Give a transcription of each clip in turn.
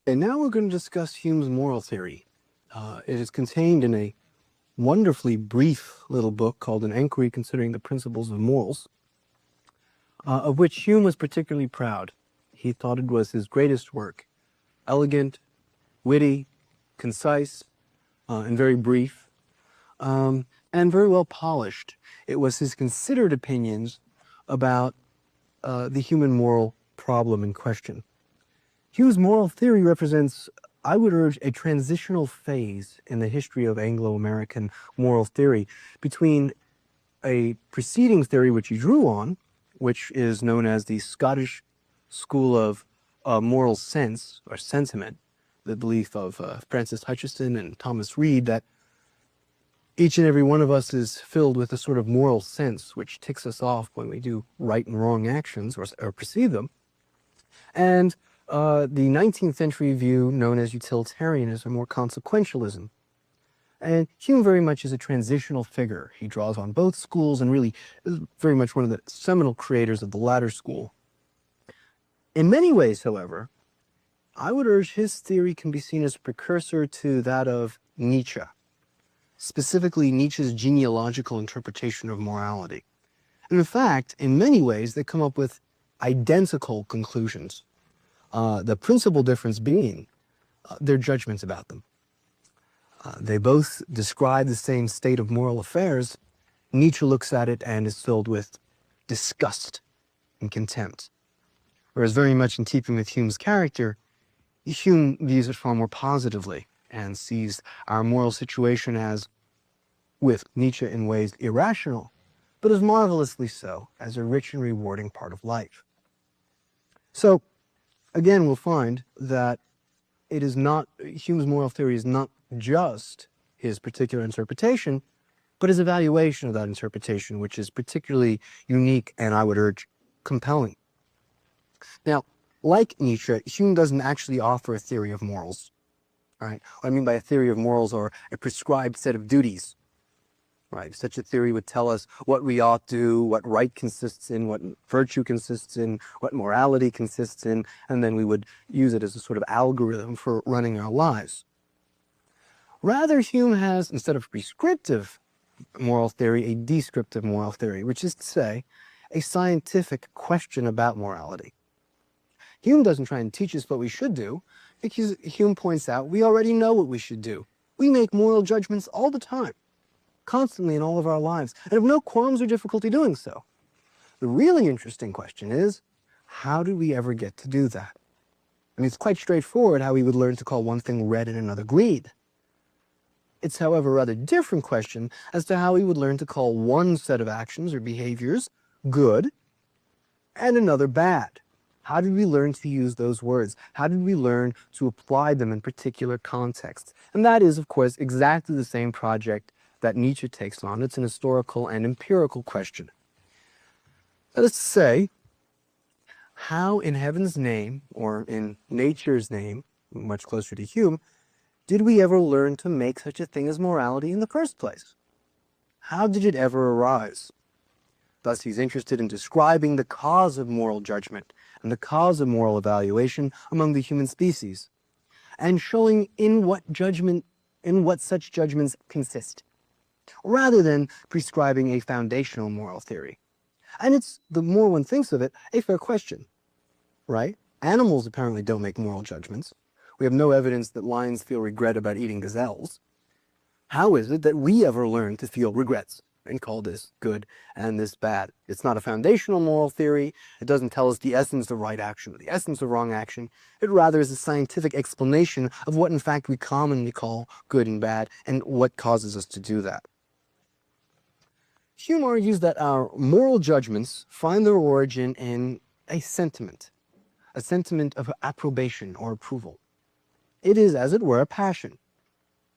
And now we're going to discuss Hume's moral theory. It is contained in a wonderfully brief little book called An Enquiry Considering the Principles of Morals, of which Hume was particularly proud. He thought it was his greatest work. Elegant, witty, concise, and very brief, and very well polished. It was his considered opinions about the human moral problem in question. Hume's moral theory represents, I would urge, a transitional phase in the history of Anglo-American moral theory between a preceding theory which he drew on, which is known as the Scottish school of moral sense or sentiment, the belief of Francis Hutcheson and Thomas Reid that each and every one of us is filled with a sort of moral sense which ticks us off when we do right and wrong actions or perceive them. And the 19th century view known as utilitarianism or consequentialism. And Hume very much is a transitional figure. He draws on both schools and really is very much one of the seminal creators of the latter school. In many ways, however, I would urge his theory can be seen as a precursor to that of Nietzsche, specifically Nietzsche's genealogical interpretation of morality. And in fact, in many ways, they come up with identical conclusions. The principal difference being their judgments about them. They both describe the same state of moral affairs. Nietzsche looks at it and is filled with disgust and contempt. Whereas very much in keeping with Hume's character, Hume views it far more positively and sees our moral situation as, with Nietzsche in ways irrational, but as marvelously so, as a rich and rewarding part of life. So, again, we'll find that it is not, Hume's moral theory is not just his particular interpretation, but his evaluation of that interpretation, which is particularly unique and, I would urge, compelling. Now, like Nietzsche, Hume doesn't actually offer a theory of morals. Right? What I mean by a theory of morals or a prescribed set of duties. Right? Such a theory would tell us what we ought to do, what right consists in, what virtue consists in, what morality consists in, and then we would use it as a sort of algorithm for running our lives. Rather, Hume has, instead of prescriptive moral theory, a descriptive moral theory, which is to say, a scientific question about morality. Hume doesn't try and teach us what we should do, because Hume points out we already know what we should do. We make moral judgments all the time, constantly in all of our lives, and have no qualms or difficulty doing so. The really interesting question is, how do we ever get to do that? I mean, it's quite straightforward how we would learn to call one thing red and another green. It's, however, a rather different question as to how we would learn to call one set of actions or behaviors good and another bad. How did we learn to use those words? How did we learn to apply them in particular contexts? And that is, of course, exactly the same project that Nietzsche takes on. It's an historical and empirical question. That is to say, how in heaven's name, or in nature's name, much closer to Hume, did we ever learn to make such a thing as morality in the first place? How did it ever arise? Thus, he's interested in describing the cause of moral judgment and the cause of moral evaluation among the human species, and showing in what such judgments consist, rather than prescribing a foundational moral theory. And it's, the more one thinks of it, a fair question, right? Animals apparently don't make moral judgments. We have no evidence that lions feel regret about eating gazelles. How is it that we ever learn to feel regrets and call this good and this bad? It's not a foundational moral theory. It doesn't tell us the essence of right action or the essence of wrong action. It rather is a scientific explanation of what in fact we commonly call good and bad and what causes us to do that. Hume argues that our moral judgments find their origin in a sentiment of approbation or approval. It is, as it were, a passion.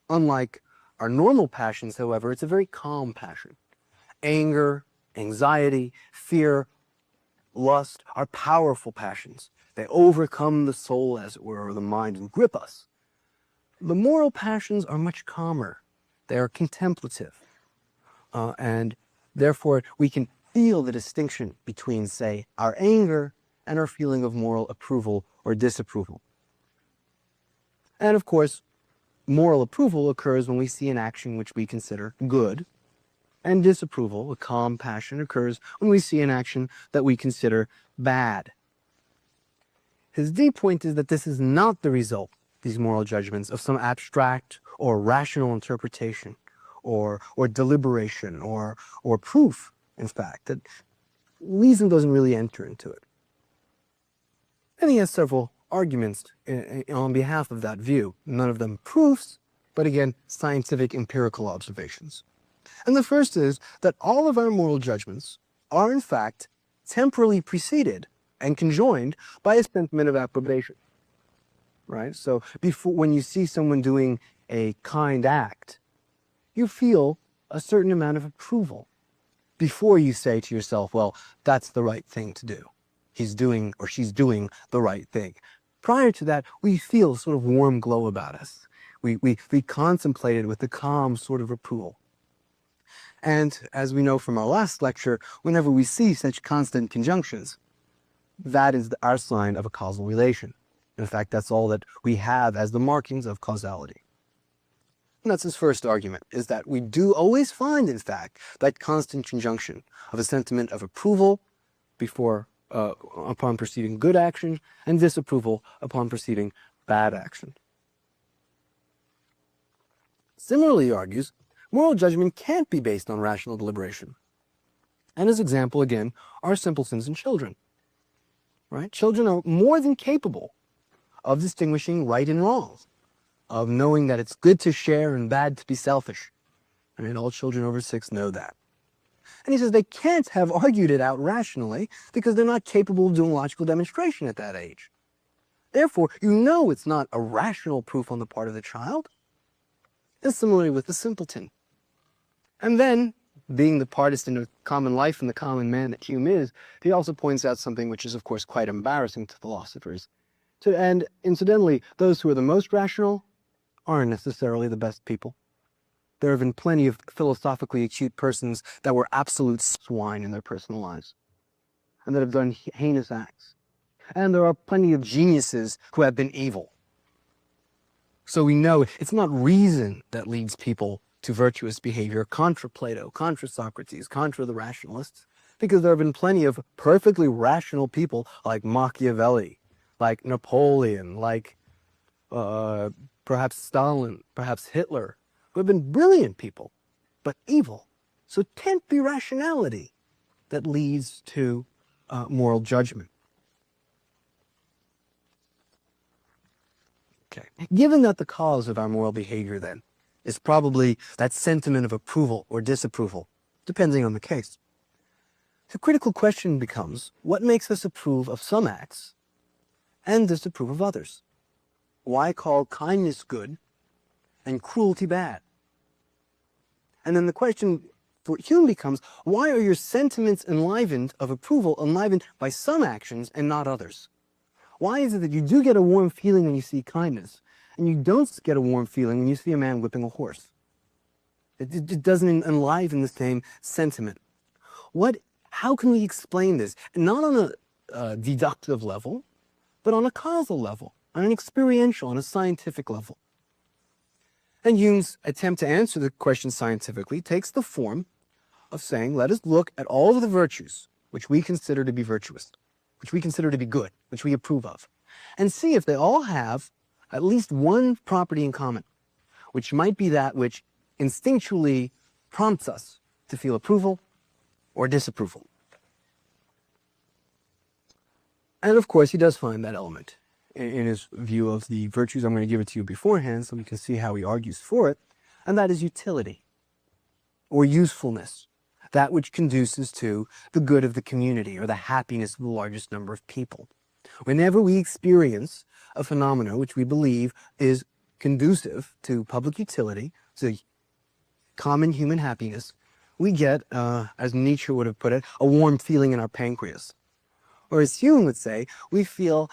Unlike our normal passions, however, it's a very calm passion. Anger, anxiety, fear, lust are powerful passions. They overcome the soul, as it were, or the mind, and grip us. The moral passions are much calmer. They are contemplative. And therefore, we can feel the distinction between, say, our anger and our feeling of moral approval or disapproval. And of course, moral approval occurs when we see an action which we consider good, and disapproval, a calm passion, occurs when we see an action that we consider bad. His deep point is that this is not the result, these moral judgments, of some abstract or rational interpretation or deliberation or proof, in fact, that reason doesn't really enter into it. And he has several arguments on behalf of that view, none of them proofs, but again, scientific empirical observations. And the first is that all of our moral judgments are in fact temporally preceded and conjoined by a sentiment of approbation, right? So when you see someone doing a kind act, you feel a certain amount of approval before you say to yourself, well, that's the right thing to do. He's doing or she's doing the right thing. Prior to that, we feel sort of warm glow about us. We contemplate it with a calm sort of approval. And as we know from our last lecture, whenever we see such constant conjunctions, that is our sign of a causal relation. In fact, that's all that we have as the markings of causality. And that's his first argument, is that we do always find, in fact, that constant conjunction of a sentiment of approval upon perceiving good action and disapproval upon perceiving bad action. Similarly, he argues, moral judgment can't be based on rational deliberation. And his example, again, are simpletons and children. Right? Children are more than capable of distinguishing right and wrong, of knowing that it's good to share and bad to be selfish. I mean, all children over 6 know that. And he says they can't have argued it out rationally because they're not capable of doing logical demonstration at that age. Therefore, you know it's not a rational proof on the part of the child. And similarly with the simpleton. And then, being the partisan of common life and the common man that Hume is, he also points out something which is, of course, quite embarrassing to philosophers. And incidentally, those who are the most rational aren't necessarily the best people. There have been plenty of philosophically acute persons that were absolute swine in their personal lives, and that have done heinous acts. And there are plenty of geniuses who have been evil. So we know it's not reason that leads people to virtuous behavior contra Plato, contra Socrates, contra the rationalists, because there have been plenty of perfectly rational people like Machiavelli, like Napoleon, like perhaps Stalin, perhaps Hitler, who have been brilliant people, but evil. So it can't be rationality that leads to moral judgment. Okay. Given that the cause of our moral behavior, then, is probably that sentiment of approval or disapproval, depending on the case, the critical question becomes, what makes us approve of some acts and disapprove of others? Why call kindness good and cruelty bad? And then the question for Hume becomes, why are your sentiments of approval enlivened by some actions and not others? Why is it that you do get a warm feeling when you see kindness, and you don't get a warm feeling when you see a man whipping a horse? It doesn't enliven the same sentiment. How can we explain this? Not on a deductive level, but on a causal level, on an experiential, on a scientific level. And Hume's attempt to answer the question scientifically takes the form of saying, let us look at all of the virtues which we consider to be virtuous, which we consider to be good, which we approve of, and see if they all have at least one property in common, which might be that which instinctually prompts us to feel approval or disapproval. And of course, he does find that element in his view of the virtues. I'm going to give it to you beforehand so we can see how he argues for it, and that is utility or usefulness, that which conduces to the good of the community or the happiness of the largest number of people. Whenever we experience a phenomenon which we believe is conducive to public utility, to common human happiness, we get, as Nietzsche would have put it, a warm feeling in our pancreas. Or as Hume would say, we feel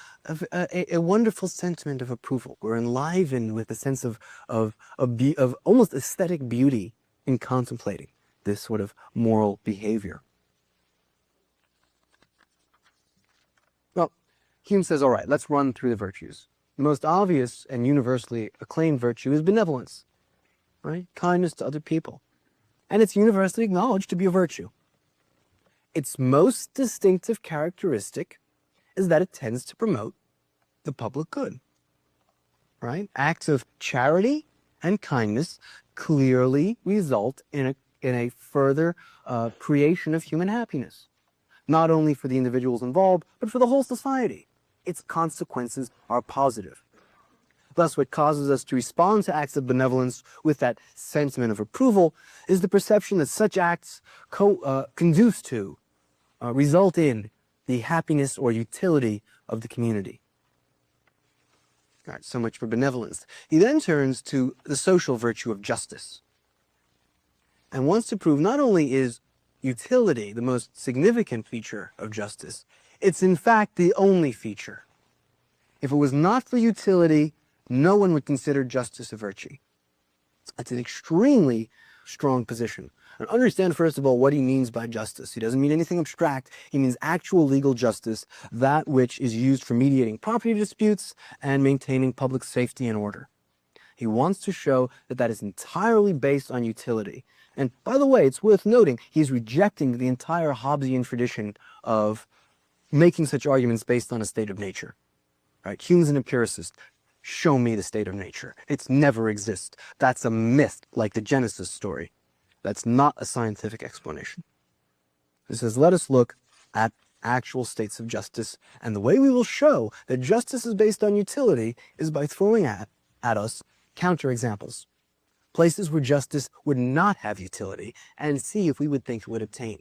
a wonderful sentiment of approval. We're enlivened with a sense of almost aesthetic beauty in contemplating this sort of moral behavior. Well, Hume says, all right, let's run through the virtues. The most obvious and universally acclaimed virtue is benevolence, right? Kindness to other people. And it's universally acknowledged to be a virtue. Its most distinctive characteristic is that it tends to promote the public good, right? Acts of charity and kindness clearly result in a further creation of human happiness, not only for the individuals involved, but for the whole society. Its consequences are positive. Thus, what causes us to respond to acts of benevolence with that sentiment of approval is the perception that such acts conduce to, result in the happiness or utility of the community. All right, so much for benevolence. He then turns to the social virtue of justice and wants to prove not only is utility the most significant feature of justice, it's in fact the only feature. If it was not for utility, no one would consider justice a virtue. That's an extremely strong position. And understand, first of all, what he means by justice. He doesn't mean anything abstract. He means actual legal justice, that which is used for mediating property disputes and maintaining public safety and order. He wants to show that that is entirely based on utility. And by the way, it's worth noting, he's rejecting the entire Hobbesian tradition of making such arguments based on a state of nature. Right? Hume's an empiricist. Show me the state of nature. It's never exist. That's a myth, like the Genesis story. That's not a scientific explanation. He says, let us look at actual states of justice, and the way we will show that justice is based on utility is by throwing at us counterexamples, places where justice would not have utility, and see if we would think it would obtain.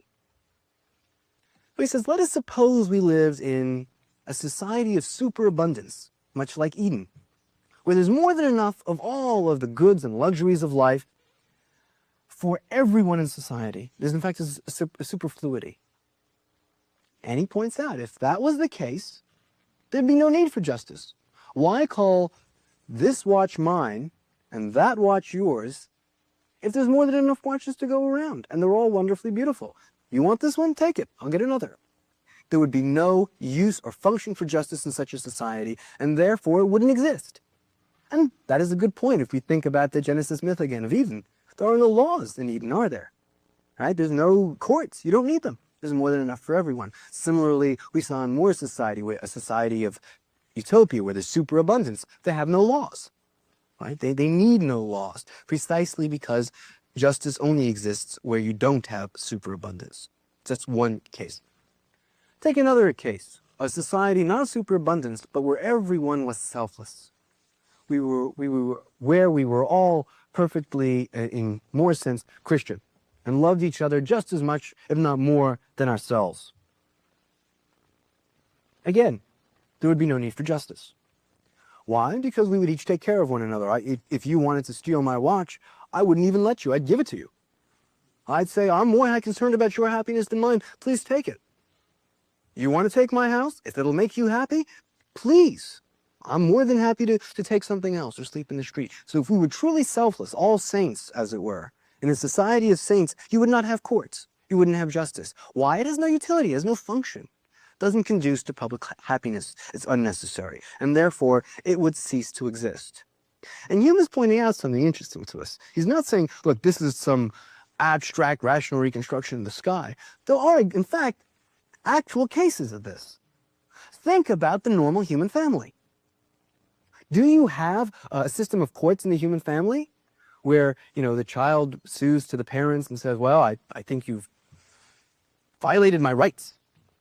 But he says, let us suppose we lived in a society of superabundance, much like Eden, where there's more than enough of all of the goods and luxuries of life for everyone in society. There's in fact a superfluity. And he points out, if that was the case, there'd be no need for justice. Why call this watch mine and that watch yours if there's more than enough watches to go around and they're all wonderfully beautiful? You want this one? Take it. I'll get another. There would be no use or function for justice in such a society, and therefore it wouldn't exist. And that is a good point if we think about the Genesis myth again of Eden. There are no laws in Eden, are there? Right? There's no courts. You don't need them. There's more than enough for everyone. Similarly, we saw in Moore's society, a society of utopia where there's superabundance. They have no laws. Right? They need no laws, precisely because justice only exists where you don't have superabundance. That's one case. Take another case, a society not of superabundance, but where everyone was selfless. We were all perfectly, in more sense, Christian, and loved each other just as much, if not more, than ourselves. Again, there would be no need for justice. Why? Because we would each take care of one another. If you wanted to steal my watch, I wouldn't even let you. I'd give it to you. I'd say, I'm more concerned about your happiness than mine. Please take it. You want to take my house? If it'll make you happy, please. I'm more than happy to take something else or sleep in the street. So if we were truly selfless, all saints, as it were, in a society of saints, you would not have courts. You wouldn't have justice. Why? It has no utility. It has no function. It doesn't conduce to public happiness. It's unnecessary. And therefore, it would cease to exist. And Hume is pointing out something interesting to us. He's not saying, look, this is some abstract rational reconstruction of the sky. There are, in fact, actual cases of this. Think about the normal human family. Do you have a system of courts in the human family where, the child sues to the parents and says, well, I think you've violated my rights,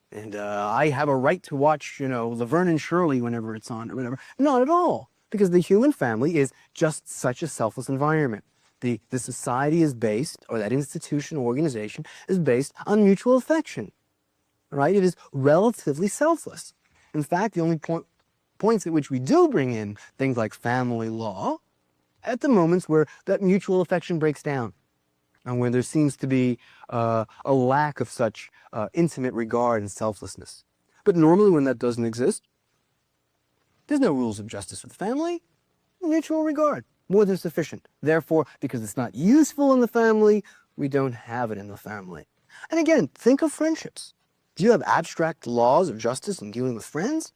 and I have a right to watch, Laverne and Shirley whenever it's on or whatever? Not at all, because the human family is just such a selfless environment. The society is based, or that institution or organization is based on mutual affection, right? It is relatively selfless. In fact, the only points at which we do bring in things like family law at the moments where that mutual affection breaks down and where there seems to be a lack of such intimate regard and selflessness. But normally when that doesn't exist, there's no rules of justice with the family. Mutual regard, more than sufficient. Therefore, because it's not useful in the family, we don't have it in the family. And again, think of friendships. Do you have abstract laws of justice in dealing with friends?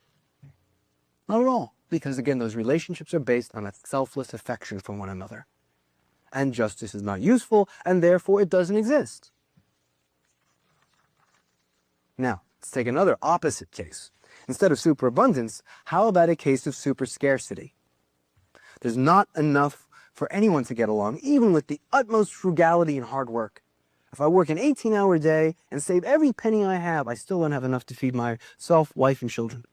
Not at all. Because again, those relationships are based on a selfless affection for one another. And justice is not useful, and therefore it doesn't exist. Now, let's take another opposite case. Instead of superabundance, how about a case of superscarcity? There's not enough for anyone to get along, even with the utmost frugality and hard work. If I work an 18-hour day and save every penny I have, I still don't have enough to feed myself, wife, and children.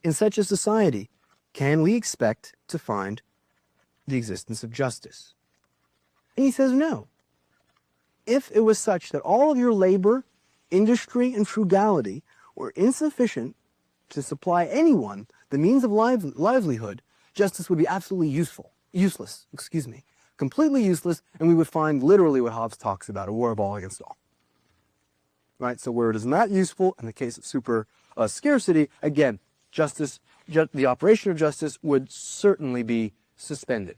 In such a society, can we expect to find the existence of justice? And he says no. If it was such that all of your labor, industry, and frugality were insufficient to supply anyone the means of livelihood, justice would be absolutely useless, completely useless, and we would find literally what Hobbes talks about, a war of all against all. Right? So where it is not useful, in the case of super scarcity, again, the operation of justice would certainly be suspended.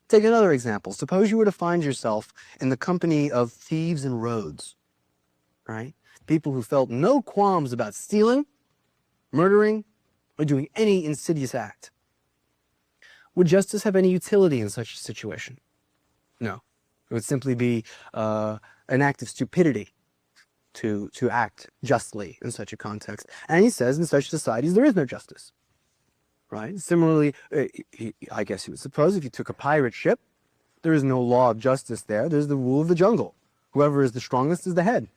Take another example. Suppose you were to find yourself in the company of thieves and rogues, right? People who felt no qualms about stealing, murdering, or doing any insidious act. Would justice have any utility in such a situation? No. It would simply be an act of stupidity to act justly in such a context. And he says in such societies there is no justice. Right? Similarly, I guess you would suppose if you took a pirate ship, there is no law of justice there. There's the rule of the jungle. Whoever is the strongest is the head.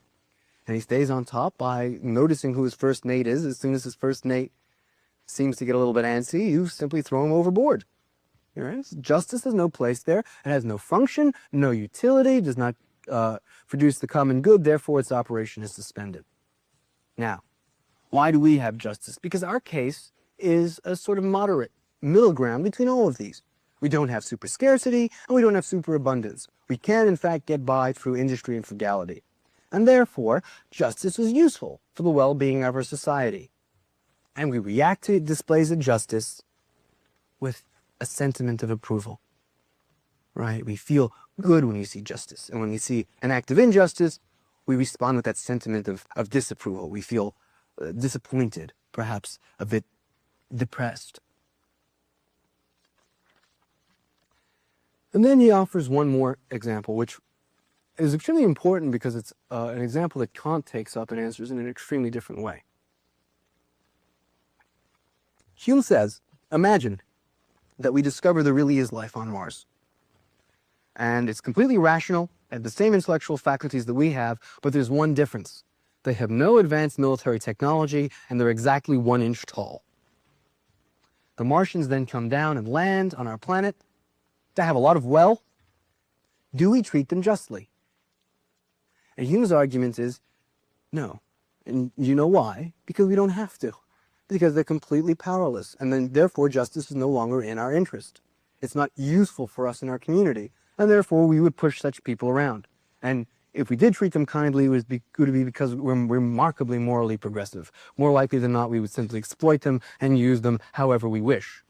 And he stays on top by noticing who his first mate is. As soon as his first mate seems to get a little bit antsy, you simply throw him overboard. Right? Justice has no place there. It has no function, no utility, does not produce the common good, therefore its operation is suspended. Now, why do we have justice? Because our case is a sort of moderate middle ground between all of these. We don't have super scarcity, and we don't have super abundance. We can, in fact, get by through industry and frugality. And therefore, justice is useful for the well-being of our society. And we react to displays of justice with a sentiment of approval. Right? We feel good when we see justice. And when we see an act of injustice, we respond with that sentiment of disapproval. We feel disappointed, perhaps a bit depressed. And then he offers one more example, which is extremely important because it's an example that Kant takes up and answers in an extremely different way. Hume says, imagine that we discover there really is life on Mars. And it's completely rational, and the same intellectual faculties that we have, but there's one difference. They have no advanced military technology, and they're exactly 1 inch tall. The Martians then come down and land on our planet. They have a lot of wealth. Do we treat them justly? And Hume's argument is, no. And you know why? Because we don't have to. Because they're completely powerless, and then therefore justice is no longer in our interest. It's not useful for us in our community, and therefore we would push such people around. And if we did treat them kindly, it would be because we're remarkably morally progressive. More likely than not, we would simply exploit them and use them however we wish.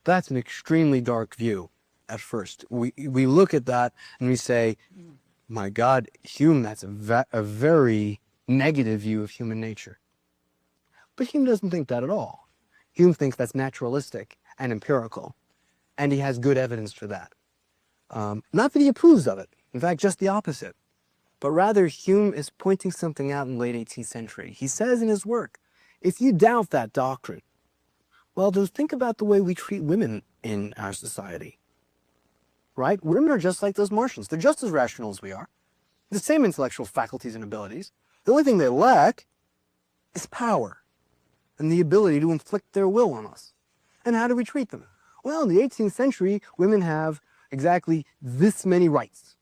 That's an extremely dark view at first. We look at that and we say, my God, Hume, that's a very negative view of human nature. But Hume doesn't think that at all. Hume thinks that's naturalistic and empirical, and he has good evidence for that. Not that he approves of it, in fact, just the opposite. But rather, Hume is pointing something out in the late 18th century. He says in his work, if you doubt that doctrine, well, just think about the way we treat women in our society. Right? Women are just like those Martians. They're just as rational as we are. The same intellectual faculties and abilities. The only thing they lack is power and the ability to inflict their will on us. And how do we treat them? Well, in the 18th century, women have exactly this many rights.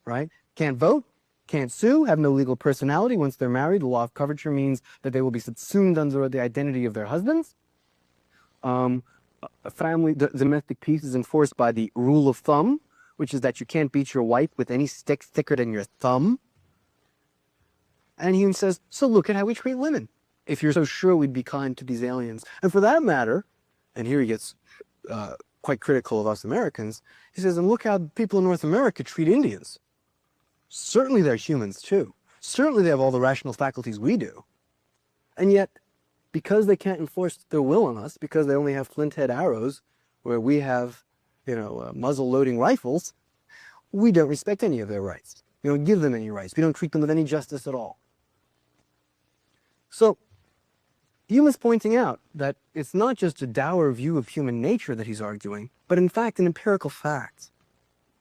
Right? Can't vote, can't sue, have no legal personality once they're married. The law of coverture means that they will be subsumed under the identity of their husbands. Domestic peace is enforced by the rule of thumb, which is that you can't beat your wife with any stick thicker than your thumb. And Hume says, so look at how we treat women, if you're so sure we'd be kind to these aliens. And for that matter, and here he gets quite critical of us Americans, he says, and look how people in North America treat Indians. Certainly they're humans too. Certainly they have all the rational faculties we do. And yet because they can't enforce their will on us, because they only have flint-head arrows, where we have, muzzle-loading rifles, we don't respect any of their rights. We don't give them any rights. We don't treat them with any justice at all. So, Hume is pointing out that it's not just a dour view of human nature that he's arguing, but in fact an empirical fact.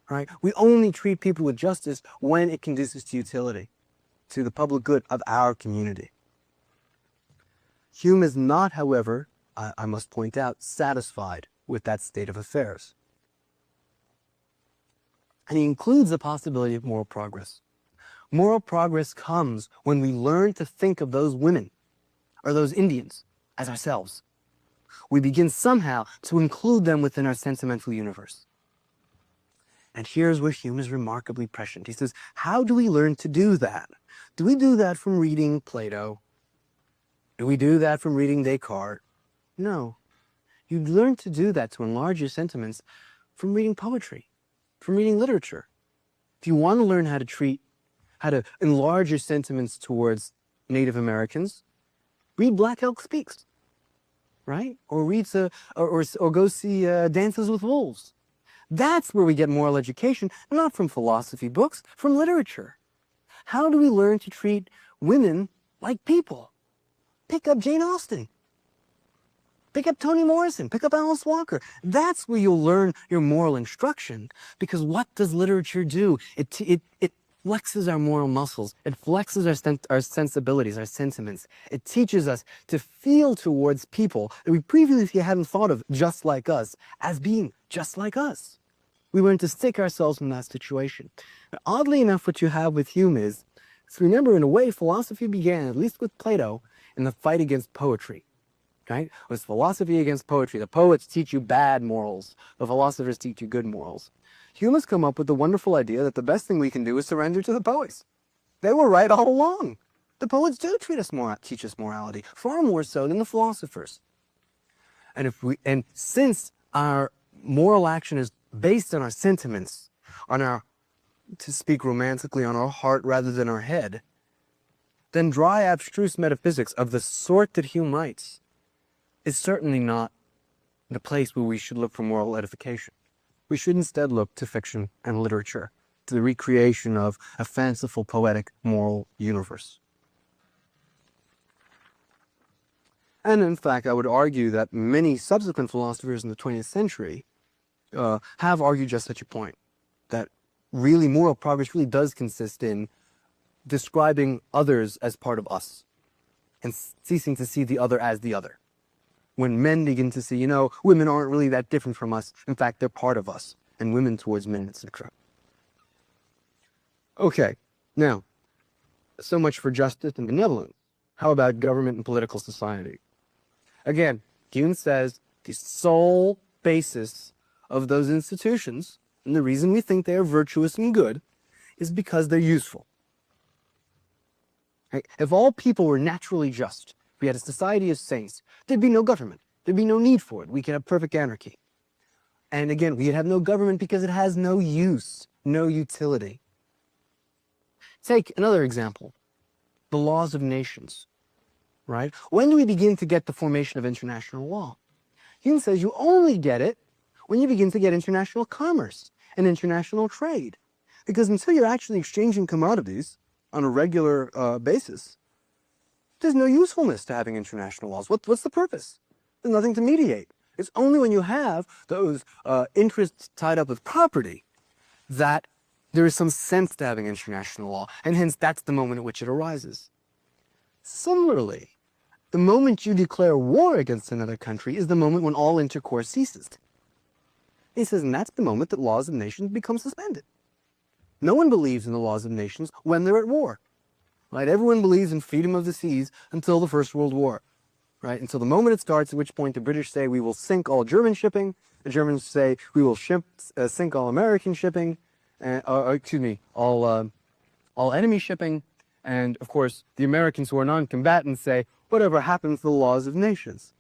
Right? We only treat people with justice when it conduces to utility, to the public good of our community. Hume is not, however, I must point out, satisfied with that state of affairs. And he includes the possibility of moral progress. Moral progress comes when we learn to think of those women or those Indians as ourselves. We begin somehow to include them within our sentimental universe. And here's where Hume is remarkably prescient. He says, how do we learn to do that? Do we do that from reading Plato? Do we do that from reading Descartes? No. You learn to do that, to enlarge your sentiments, from reading poetry, from reading literature. If you want to learn how to enlarge your sentiments towards Native Americans, read Black Elk Speaks, right? Or or go see Dances with Wolves. That's where we get moral education, not from philosophy books, from literature. How do we learn to treat women like people? Pick up Jane Austen. Pick up Toni Morrison. Pick up Alice Walker. That's where you'll learn your moral instruction. Because what does literature do? It flexes our moral muscles. It flexes our sensibilities, our sentiments. It teaches us to feel towards people that we previously hadn't thought of just like us as being just like us. We learn to stick ourselves in that situation. But oddly enough, what you have with Hume is, so remember, in a way, philosophy began, at least with Plato, in the fight against poetry. Right? It was philosophy against poetry. The poets teach you bad morals. The philosophers teach you good morals. Hume has come up with the wonderful idea that the best thing we can do is surrender to the poets. They were right all along. The poets do teach us morality, far more so than the philosophers. And since our moral action is based on our sentiments, on our, to speak romantically, on our heart rather than our head, then dry, abstruse metaphysics of the sort that Hume writes is certainly not the place where we should look for moral edification. We should instead look to fiction and literature, to the recreation of a fanciful, poetic, moral universe. And in fact, I would argue that many subsequent philosophers in the 20th century have argued just such a point, that really moral progress really does consist in describing others as part of us and ceasing to see the other as the other. When men begin to see, women aren't really that different from us. In fact, they're part of us, and women towards men, etc. Okay, now, so much for justice and benevolence. How about government and political society? Again, Hume says the sole basis of those institutions, and the reason we think they are virtuous and good, is because they're useful. Right? If all people were naturally just, if we had a society of saints, there'd be no government. There'd be no need for it. We could have perfect anarchy. And again, we'd have no government because it has no use, no utility. Take another example, the laws of nations, right? When do we begin to get the formation of international law? Hume says you only get it when you begin to get international commerce and international trade. Because until you're actually exchanging commodities on a regular basis, there's no usefulness to having international laws. What's the purpose? There's nothing to mediate. It's only when you have those interests tied up with property that there is some sense to having international law, and hence that's the moment at which it arises. Similarly, the moment you declare war against another country is the moment when all intercourse ceases. He says, and that's the moment that laws of nations become suspended. No one believes in the laws of nations when they're at war. Right? Everyone believes in freedom of the seas until the First World War. Right? Until the moment it starts, at which point the British say we will sink all German shipping, the Germans say we will sink all American shipping, all enemy shipping, and of course the Americans who are non-combatants say whatever happens to the laws of nations.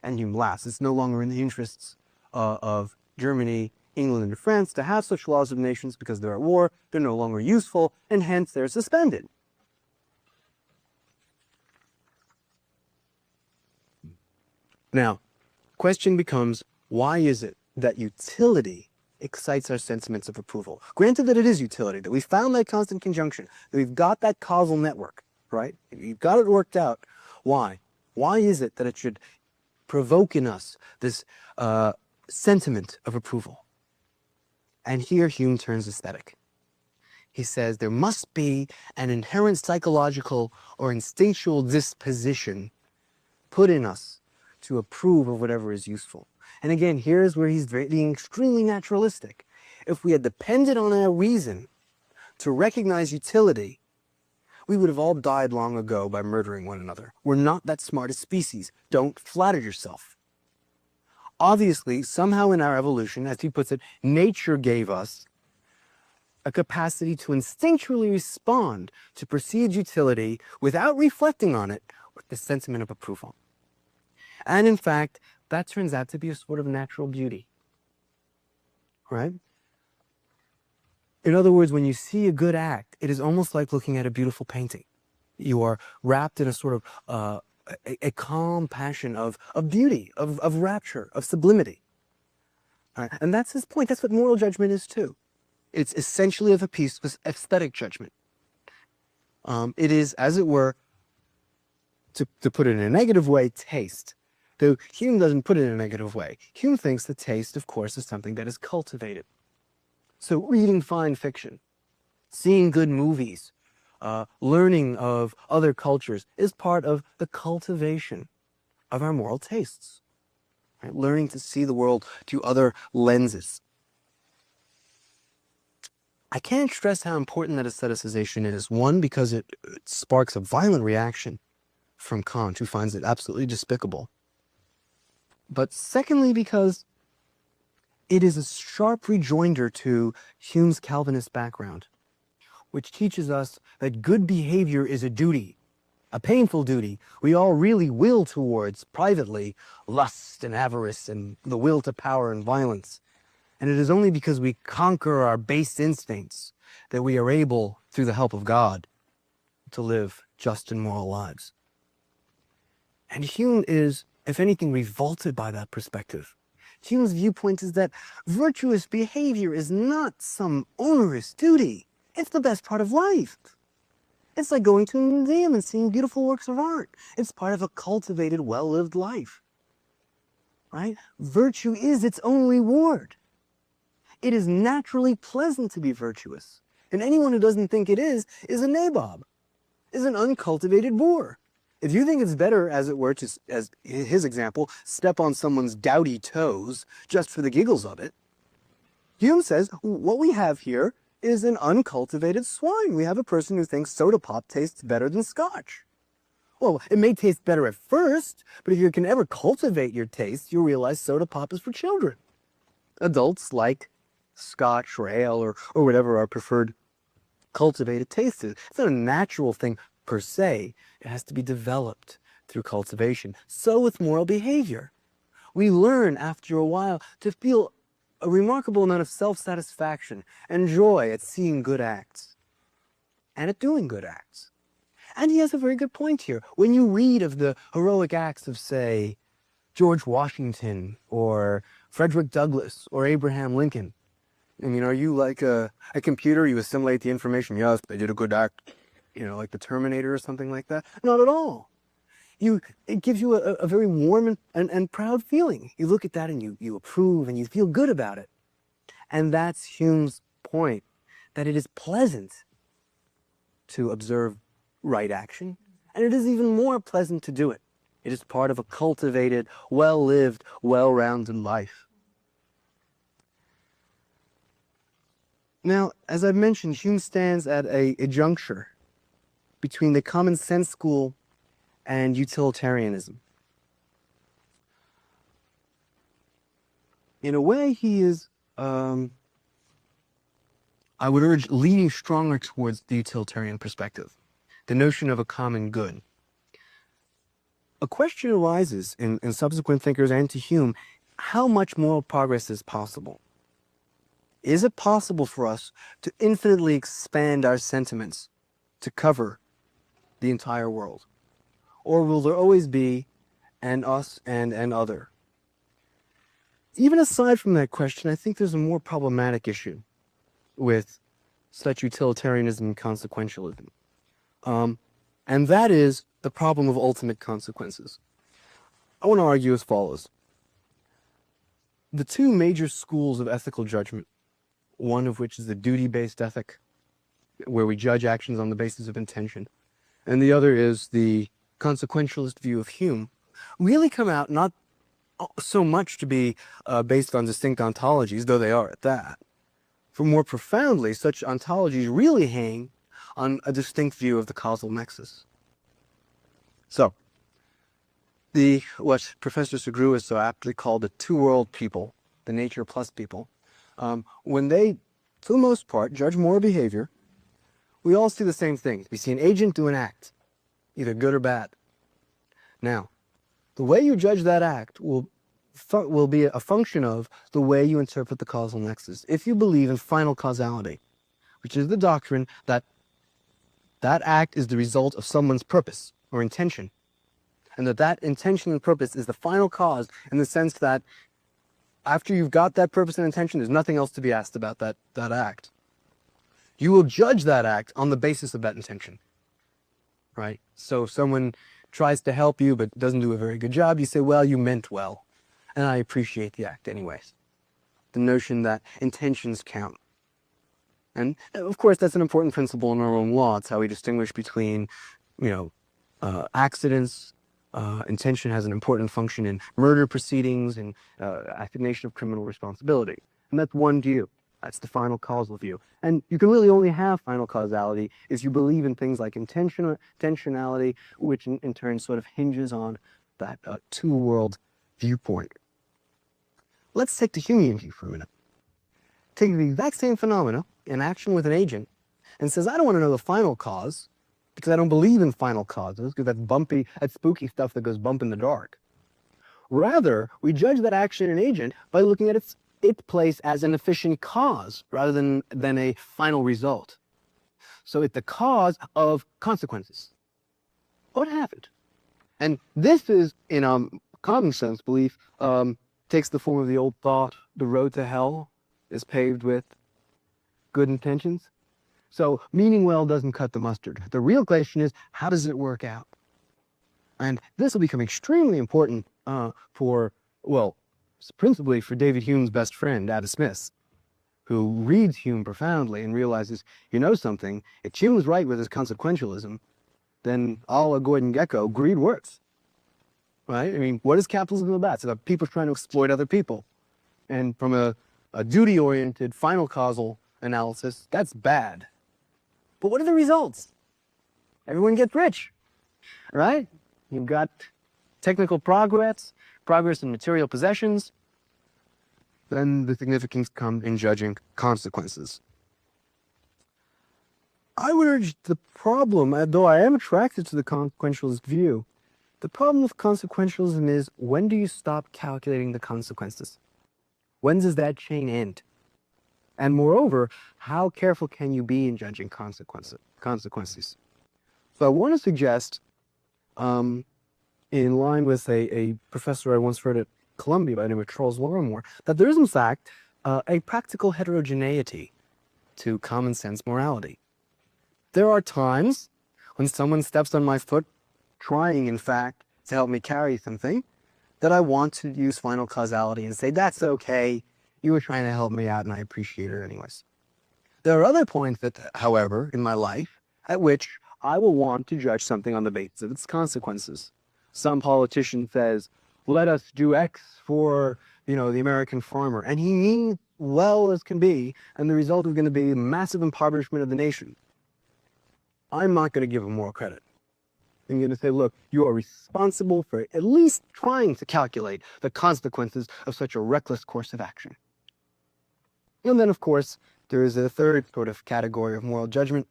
And Hume laughs. It's no longer in the interests of Germany, England, and France to have such laws of nations because they're at war, they're no longer useful, and hence they're suspended. Now, question becomes, why is it that utility excites our sentiments of approval? Granted that it is utility, that we found that constant conjunction, that we've got that causal network, right? You've got it worked out. Why? Why is it that it should provoke in us this sentiment of approval? And here Hume turns aesthetic. He says there must be an inherent psychological or instinctual disposition put in us to approve of whatever is useful. And again, here's where he's being extremely naturalistic. If we had depended on our reason to recognize utility, we would have all died long ago by murdering one another. We're not that smart a species. Don't flatter yourself. Obviously, somehow in our evolution, as he puts it, nature gave us a capacity to instinctually respond to perceived utility without reflecting on it with the sentiment of approval. And in fact, that turns out to be a sort of natural beauty, right? In other words, when you see a good act, it is almost like looking at a beautiful painting. You are wrapped in a sort of a calm passion of beauty, of rapture, of sublimity. Right? And that's his point. That's what moral judgment is too. It's essentially of a piece with aesthetic judgment. It is, as it were, to put it in a negative way, taste. Though Hume doesn't put it in a negative way. Hume thinks that taste, of course, is something that is cultivated. So reading fine fiction, seeing good movies, learning of other cultures is part of the cultivation of our moral tastes. Right? Learning to see the world through other lenses. I can't stress how important that aestheticization is. One, because it sparks a violent reaction from Kant, who finds it absolutely despicable. But secondly, because it is a sharp rejoinder to Hume's Calvinist background, which teaches us that good behavior is a duty, a painful duty we all really will towards privately, lust and avarice and the will to power and violence. And it is only because we conquer our base instincts that we are able, through the help of God, to live just and moral lives. And Hume is, if anything, revolted by that perspective. Hume's viewpoint is that virtuous behavior is not some onerous duty. It's the best part of life. It's like going to a museum and seeing beautiful works of art. It's part of a cultivated, well-lived life. Right? Virtue is its own reward. It is naturally pleasant to be virtuous. And anyone who doesn't think it is a nabob, is an uncultivated boor. If you think it's better, as it were, to, as his example, step on someone's dowdy toes just for the giggles of it, Hume says what we have here is an uncultivated swine. We have a person who thinks soda pop tastes better than scotch. Well, it may taste better at first, but if you can ever cultivate your taste, you'll realize soda pop is for children. Adults like scotch or ale or whatever our preferred cultivated taste is. It's not a natural thing per se. It has to be developed through cultivation. So with moral behavior. We learn after a while to feel a remarkable amount of self-satisfaction and joy at seeing good acts and at doing good acts. And he has a very good point here. When you read of the heroic acts of, say, George Washington or Frederick Douglass or Abraham Lincoln, I mean, are you like a computer? You assimilate the information. Yes, they did a good act, like the Terminator or something like that. Not at all. It gives you a very warm and proud feeling. You look at that and you approve and you feel good about it. And that's Hume's point, that it is pleasant to observe right action, and it is even more pleasant to do it. It is part of a cultivated, well-lived, well-rounded life. Now, as I've mentioned, Hume stands at a juncture between the common sense school and utilitarianism. In a way, he is, I would urge, leaning stronger towards the utilitarian perspective, the notion of a common good. A question arises in subsequent thinkers and to Hume, how much moral progress is possible? Is it possible for us to infinitely expand our sentiments to cover the entire world? Or will there always be and us and other. Even aside from that question, I think there's a more problematic issue with such utilitarianism and consequentialism. And that is the problem of ultimate consequences. I want to argue as follows. The two major schools of ethical judgment, one of which is the duty-based ethic, where we judge actions on the basis of intention, and the other is the consequentialist view of Hume, really come out not so much to be based on distinct ontologies, though they are at that. For more profoundly, such ontologies really hang on a distinct view of the causal nexus. So, what Professor Segru has so aptly called the two-world people, the nature plus people, when they, for the most part, judge moral behavior, we all see the same thing. We see an agent do an act, either good or bad. Now, the way you judge that act will be a function of the way you interpret the causal nexus. If you believe in final causality, which is the doctrine that that act is the result of someone's purpose or intention, and that intention and purpose is the final cause in the sense that after you've got that purpose and intention, there's nothing else to be asked about that act. You will judge that act on the basis of that intention, right? So if someone tries to help you but doesn't do a very good job, you say, well, you meant well, and I appreciate the act anyways. The notion that intentions count. And of course, that's an important principle in our own law. It's how we distinguish between, accidents. Intention has an important function in murder proceedings and assignation of criminal responsibility. And that's one view. That's the final causal view. And you can really only have final causality if you believe in things like intentionality, which in turn sort of hinges on that two-world viewpoint. Let's take the Humean view for a minute. Take the exact same phenomena, an action with an agent, and says, I don't want to know the final cause, because I don't believe in final causes, because that's spooky stuff that goes bump in the dark. Rather, we judge that action and agent by looking at its place as an efficient cause rather than a final result. So it's the cause of consequences. What happened? And this is, in common sense belief, takes the form of the old thought, the road to hell is paved with good intentions. So meaning well doesn't cut the mustard. The real question is, how does it work out? And this will become extremely important principally for David Hume's best friend, Adam Smith, who reads Hume profoundly and realizes, you know something, if Hume's right with his consequentialism, then a la Gordon Gekko, greed works. Right? I mean, what is capitalism about? It's about people trying to exploit other people. And from a duty-oriented final causal analysis, that's bad. But what are the results? Everyone gets rich, right? You've got technical progress in material possessions. Then the significance comes in judging consequences. I would urge the problem, though I am attracted to the consequentialist view, the problem with consequentialism is, when do you stop calculating the consequences? When does that chain end? And moreover, how careful can you be in judging consequences? So I want to suggest, in line with a professor I once heard at Columbia by the name of Charles Lorimer, that there is in fact a practical heterogeneity to common sense morality. There are times when someone steps on my foot, trying in fact to help me carry something, that I want to use final causality and say, that's okay, you were trying to help me out and I appreciate it anyways. There are other points that, however, in my life, at which I will want to judge something on the basis of its consequences. Some politician says, let us do X for, the American farmer, and he means well as can be, and the result is going to be massive impoverishment of the nation. I'm not going to give him moral credit. I'm going to say, look, you are responsible for at least trying to calculate the consequences of such a reckless course of action. And then, of course, there is a third sort of category of moral judgment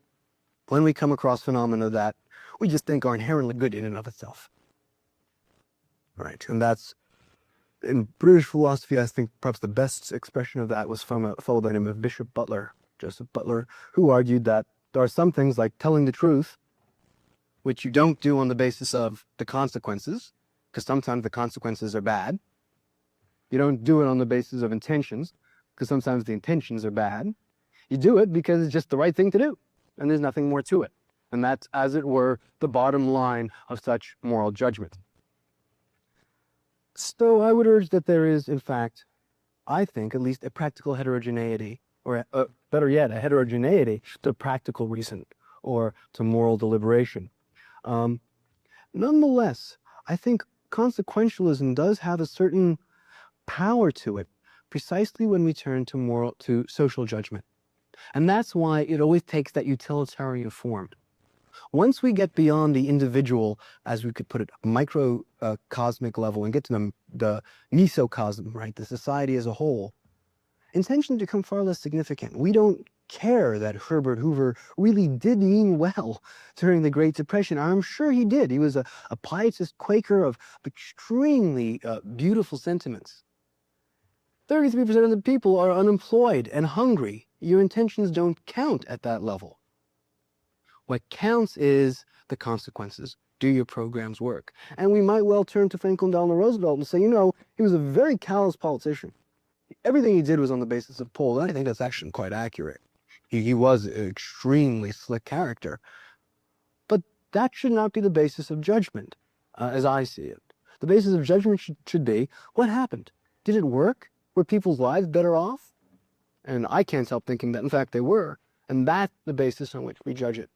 when we come across phenomena that we just think are inherently good in and of itself. Right, and that's, in British philosophy, I think perhaps the best expression of that was from a fellow by the name of Bishop Butler, Joseph Butler, who argued that there are some things like telling the truth, which you don't do on the basis of the consequences, because sometimes the consequences are bad. You don't do it on the basis of intentions, because sometimes the intentions are bad. You do it because it's just the right thing to do, and there's nothing more to it. And that's, as it were, the bottom line of such moral judgment. So I would urge that there is, in fact, I think, at least a practical heterogeneity, or better yet, a heterogeneity to practical reason or to moral deliberation. Nonetheless, I think consequentialism does have a certain power to it, precisely when we turn to social judgment. And that's why it always takes that utilitarian form. Once we get beyond the individual, as we could put it, microcosmic level, and get to the mesocosm, right, the society as a whole, intentions become far less significant. We don't care that Herbert Hoover really did mean well during the Great Depression. I'm sure he did. He was a pietist Quaker of extremely beautiful sentiments. 33% of the people are unemployed and hungry. Your intentions don't count at that level. What counts is the consequences. Do your programs work? And we might well turn to Franklin Delano Roosevelt and say, you know, he was a very callous politician. Everything he did was on the basis of polls. And I think that's actually quite accurate. He was an extremely slick character. But that should not be the basis of judgment, as I see it. The basis of judgment should be, what happened? Did it work? Were people's lives better off? And I can't help thinking that, in fact, they were. And that's the basis on which we judge it.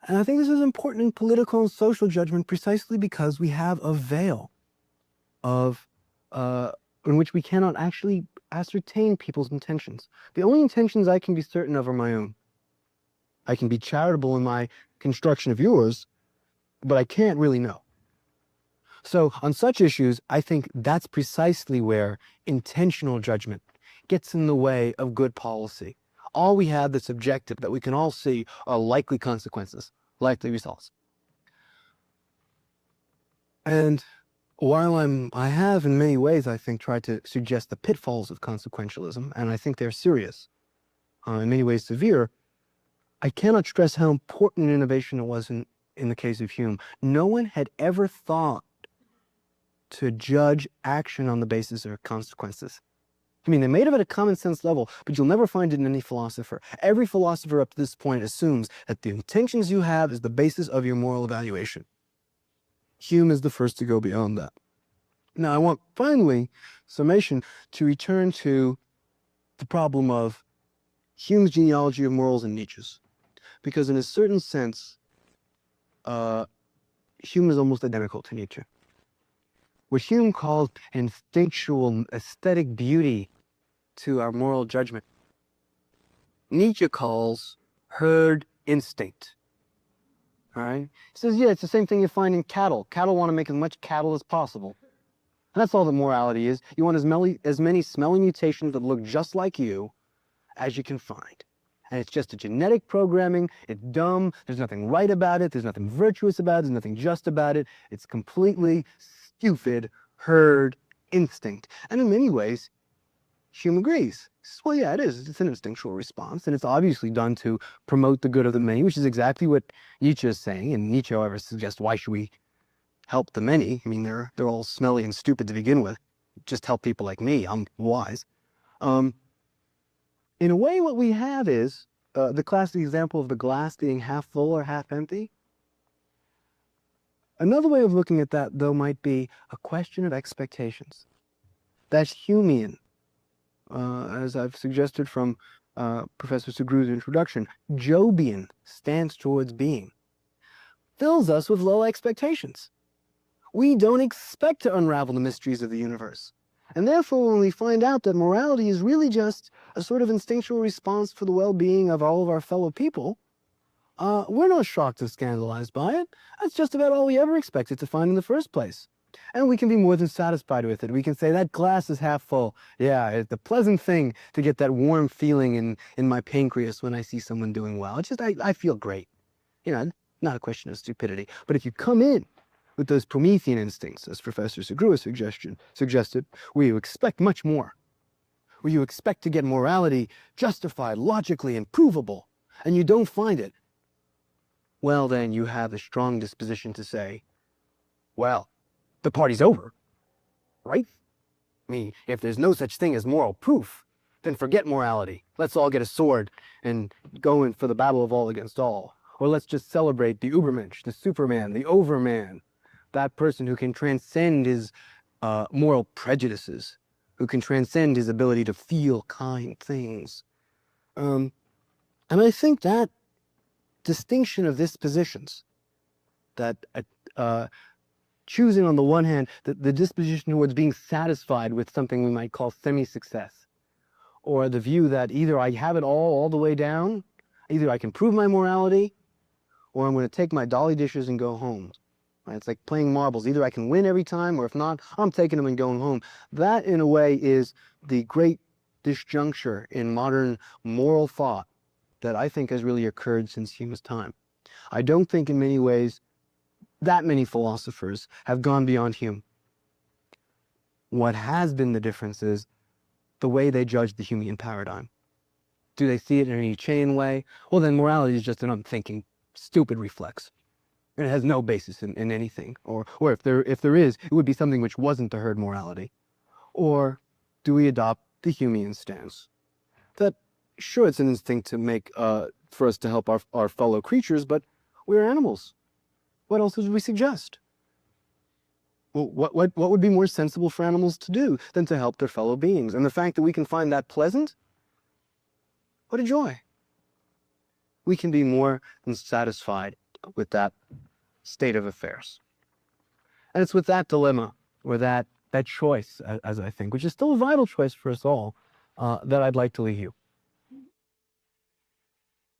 And I think this is important in political and social judgment precisely because we have a veil of in which we cannot actually ascertain people's intentions. The only intentions I can be certain of are my own. I can be charitable in my construction of yours, but I can't really know. So on such issues, I think that's precisely where intentional judgment gets in the way of good policy. All we have that's objective, that we can all see, are likely consequences, likely results. And while I have in many ways, I think, tried to suggest the pitfalls of consequentialism, and I think they're serious, in many ways severe, I cannot stress how important innovation it was in the case of Hume. No one had ever thought to judge action on the basis of consequences. I mean, they made it at a common sense level, but you'll never find it in any philosopher. Every philosopher up to this point assumes that the intentions you have is the basis of your moral evaluation. Hume is the first to go beyond that. Now, I want, finally, summation, to return to the problem of Hume's genealogy of morals and Nietzsche's. Because in a certain sense, Hume is almost identical to Nietzsche. What Hume calls instinctual aesthetic beauty to our moral judgment, Nietzsche calls herd instinct. All right? He says, yeah, it's the same thing you find in cattle. Cattle want to make as much cattle as possible. And that's all that morality is. You want as many smelly mutations that look just like you as you can find. And it's just a genetic programming. It's dumb. There's nothing right about it. There's nothing virtuous about it. There's nothing just about it. It's completely stupid herd instinct. And in many ways, Hume agrees. He says, well, yeah, it is. It's an instinctual response. And it's obviously done to promote the good of the many, which is exactly what Nietzsche is saying. And Nietzsche, however, suggests, why should we help the many? I mean, they're all smelly and stupid to begin with. Just help people like me. I'm wise. In a way, what we have is the classic example of the glass being half full or half empty. Another way of looking at that, though, might be a question of expectations. That's Humean, as I've suggested from Professor Sugrew's introduction. Jobian, stance towards being, fills us with low expectations. We don't expect to unravel the mysteries of the universe. And therefore, when we find out that morality is really just a sort of instinctual response for the well-being of all of our fellow people, we're not shocked or scandalized by it. That's just about all we ever expected to find in the first place. And we can be more than satisfied with it. We can say, that glass is half full. Yeah, it's a pleasant thing to get that warm feeling in my pancreas when I see someone doing well. It's just, I feel great. You know, not a question of stupidity. But if you come in with those Promethean instincts, as Professor Segrewa suggested, where you expect much more, where you expect to get morality justified logically and provable, and you don't find it, well, then you have a strong disposition to say, well, the party's over, right? I mean, if there's no such thing as moral proof, then forget morality. Let's all get a sword and go in for the battle of all against all. Or let's just celebrate the Ubermensch, the Superman, the Overman, that person who can transcend his moral prejudices, who can transcend his ability to feel kind things. And I think that distinction of dispositions, that choosing on the one hand the disposition towards being satisfied with something we might call semi-success, or the view that either I have it all the way down, either I can prove my morality, or I'm going to take my dolly dishes and go home. Right? It's like playing marbles. Either I can win every time, or if not, I'm taking them and going home. That, in a way, is the great disjuncture in modern moral thought that I think has really occurred since Hume's time. I don't think in many ways that many philosophers have gone beyond Hume. What has been the difference is the way they judge the Humean paradigm. Do they see it in a Nietzschean way? Well, then morality is just an unthinking, stupid reflex. And it has no basis in anything. Or if there is, it would be something which wasn't the herd morality. Or do we adopt the Humean stance? That, sure, it's an instinct to make, for us to help our fellow creatures, but we're animals. What else would we suggest? Well, what would be more sensible for animals to do than to help their fellow beings? And the fact that we can find that pleasant, what a joy. We can be more than satisfied with that state of affairs. And it's with that dilemma, or that choice, as I think, which is still a vital choice for us all, that I'd like to leave you.